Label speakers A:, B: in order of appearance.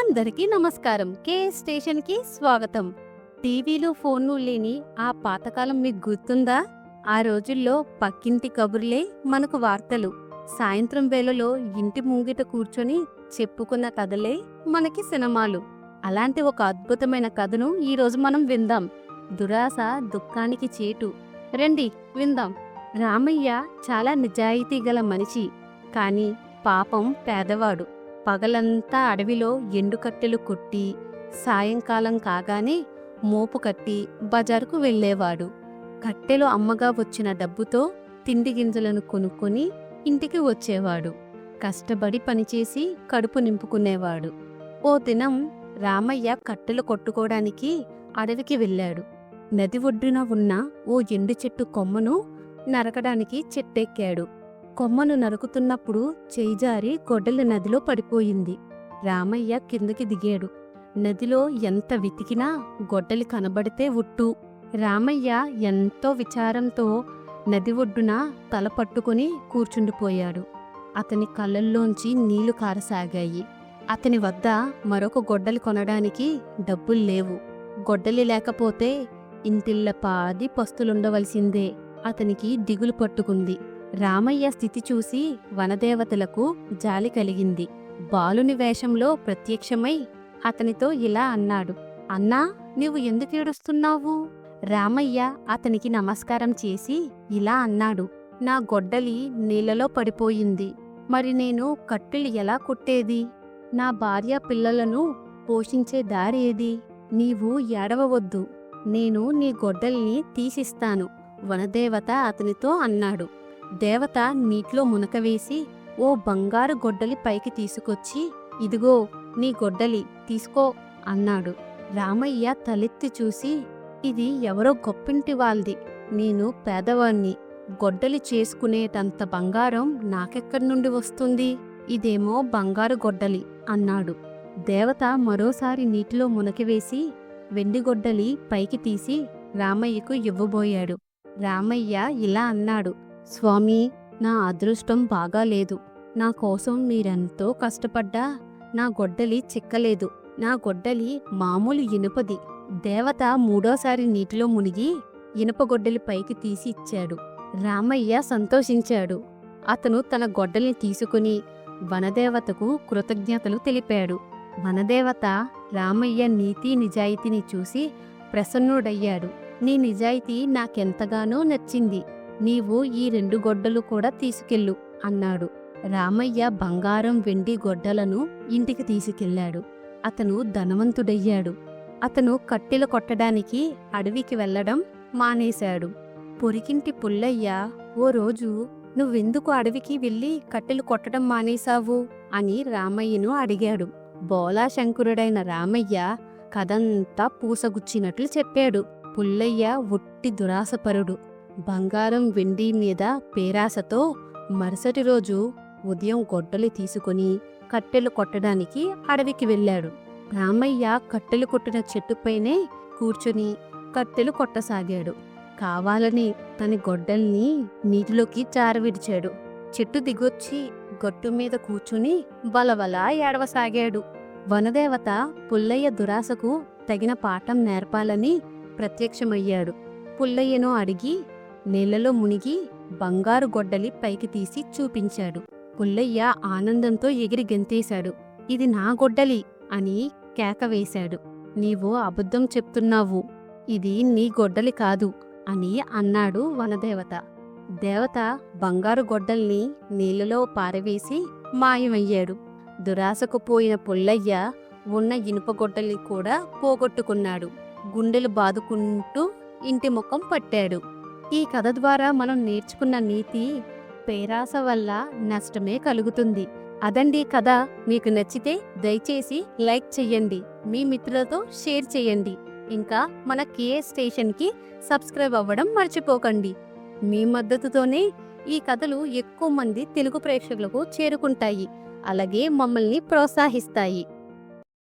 A: అందరికీ నమస్కారం. కే స్టేషన్ కి స్వాగతం. టీవీలు ఫోన్లు లేని ఆ పాతకాలం మీకు గుర్తుందా? ఆ రోజుల్లో పక్కింటి కబుర్లే మనకు వార్తలు. సాయంత్రం వేళలో ఇంటి ముంగిట కూర్చొని చెప్పుకున్న కథలే మనకి సినిమాలు. అలాంటి ఒక అద్భుతమైన కథను ఈరోజు మనం విందాం. దురాశ దుఃఖానికి చేటు. రండి విందాం. రామయ్య చాలా నిజాయితీ గల మనిషి, కాని పాపం పేదవాడు. పగలంతా అడవిలో ఎండుకట్టెలు కొట్టి సాయంకాలం కాగానే మోపు కట్టి బజారుకు వెళ్లేవాడు. కట్టెలు అమ్మగా వచ్చిన డబ్బుతో తిండి గింజలను కొనుక్కొని ఇంటికి వచ్చేవాడు. కష్టపడి పనిచేసి కడుపు నింపుకునేవాడు. ఓ దినం రామయ్య కట్టెలు కొట్టుకోవడానికి అడవికి వెళ్ళాడు. నది ఒడ్డున ఉన్న ఓ ఎండు చెట్టు కొమ్మను నరకడానికి చెట్టెక్కాడు. కొమ్మను నరుకుతున్నప్పుడు చేయిజారి గొడ్డలి నదిలో పడిపోయింది. రామయ్య కిందకి దిగాడు. నదిలో ఎంత వెతికినా గొడ్డలి కనబడితే ఉట్టు. రామయ్య ఎంతో విచారంతో నది ఒడ్డున తల పట్టుకుని కూర్చుండిపోయాడు. అతని కళ్ళల్లోంచి నీళ్లు కారసాగాయి. అతని వద్ద మరొక గొడ్డలి కొనడానికి డబ్బులు లేవు. గొడ్డలి లేకపోతే ఇంటిల్లపాది పస్తులుండవలసిందే. అతనికి దిగులు పట్టుకుంది. రామయ్య స్థితి చూసి వనదేవతలకు జాలి కలిగింది. బాలుని వేషంలో ప్రత్యక్షమై అతనితో ఇలా అన్నాడు. అన్నా, నీవు ఎందుకు ఏడుస్తున్నావు? రామయ్య అతనికి నమస్కారం చేసి ఇలా అన్నాడు. నా గొడ్డలి నీళ్లలో పడిపోయింది. మరి నేను కట్టెలు ఎలా కొట్టేది? నా భార్య పిల్లలను పోషించే దారి ఏది? నీవు ఏడవవద్దు, నేను నీ గొడ్డలిని తీసిస్తాను. వనదేవత అతనితో అన్నాడు. దేవత నీటిలో మునకవేసి ఓ బంగారు గొడ్డలి పైకి తీసుకొచ్చి, ఇదిగో నీ గొడ్డలి తీసుకో అన్నాడు. రామయ్య తలెత్తి చూసి, ఇది ఎవరో గొప్పింటి వాళ్ళది. నేను పేదవాణ్ణి. గొడ్డలి చేసుకునేటంత బంగారం నాకెక్కడి నుండి వస్తుంది? ఇదేమో బంగారు గొడ్డలి అన్నాడు. దేవత మరోసారి నీటిలో మునకివేసి వెండి గొడ్డలి పైకి తీసి రామయ్యకు ఇవ్వబోయాడు. రామయ్య ఇలా అన్నాడు. స్వామి, నా అదృష్టం బాగాలేదు. నా కోసం మీరెంతో కష్టపడ్డా నా గొడ్డలి చిక్కలేదు. నా గొడ్డలి మామూలు ఇనుపది. దేవత మూడోసారి నీటిలో మునిగి ఇనుప గొడ్డలి పైకి తీసి ఇచ్చాడు. రామయ్య సంతోషించాడు. అతను తన గొడ్డలిని తీసుకుని వనదేవతకు కృతజ్ఞతలు తెలిపాడు. వనదేవత రామయ్య నీతి నిజాయితీని చూసి ప్రసన్నుడయ్యాడు. నీ నిజాయితీ నాకెంతగానో నచ్చింది. నీవు ఈ 2 గొడ్డలు కూడా తీసుకెళ్ళు అన్నాడు. రామయ్య బంగారం వెండి గొడ్డలను ఇంటికి తీసుకెళ్లాడు. అతను ధనవంతుడయ్యాడు. అతను కట్టెలు కొట్టడానికి అడవికి వెళ్లడం మానేశాడు. పొరికింటి పుల్లయ్య ఓ రోజు, నువ్వెందుకు అడవికి వెళ్ళి కట్టెలు కొట్టడం మానేశావు అని రామయ్యను అడిగాడు. బోలాశంకరుడైన రామయ్య కథంతా పూసగుచ్చినట్లు చెప్పాడు. పుల్లయ్య ఒట్టి దురాశపరుడు. బంగారం వెండి మీద పేరాశతో మరుసటి రోజు ఉదయం గొడ్డలి తీసుకుని కట్టెలు కొట్టడానికి అడవికి వెళ్ళాడు. రామయ్య కట్టెలు కొట్టిన చెట్టుపైనే కూర్చుని కట్టెలు కొట్టసాగాడు. కావాలని తన గొడ్డల్ని నీటిలోకి జారవిడిచాడు. చెట్టు దిగొచ్చి గట్టు మీద కూర్చుని బలబలా ఏడవసాగాడు. వనదేవత పుల్లయ్య దురాశకు తగిన పాఠం నేర్పాలని ప్రత్యక్షమయ్యాడు. పుల్లయ్యను అడిగి నీళ్లలో మునిగి బంగారు గొడ్డలి పైకి తీసి చూపించాడు. పుల్లయ్య ఆనందంతో ఎగిరి గెంతేశాడు. ఇది నా గొడ్డలి అని కేక వేశాడు. నీవు అబద్ధం చెప్తున్నావు, ఇది నీ గొడ్డలి కాదు అని అన్నాడు వనదేవత. దేవత బంగారు గొడ్డల్ని నీళ్లలో పారవేసి మాయమయ్యాడు. దురాశకు పోయిన పుల్లయ్య ఉన్న ఇనుప గొడ్డలి కూడా పోగొట్టుకున్నాడు. గుండెలు బాదుకుంటూ ఇంటి ముఖం పట్టాడు. ఈ కథ ద్వారా మనం నేర్చుకున్న నీతి, పేరాశ వల్ల నష్టమే కలుగుతుంది. అదండి కథ. మీకు నచ్చితే దయచేసి లైక్ చెయ్యండి, మీ మిత్రులతో షేర్ చేయండి. ఇంకా మన కే స్టేషన్కి సబ్స్క్రైబ్ అవ్వడం మర్చిపోకండి. మీ మద్దతుతోనే ఈ కథలు ఎక్కువ మంది తెలుగు ప్రేక్షకులకు చేరుకుంటాయి, అలాగే మమ్మల్ని ప్రోత్సహిస్తాయి.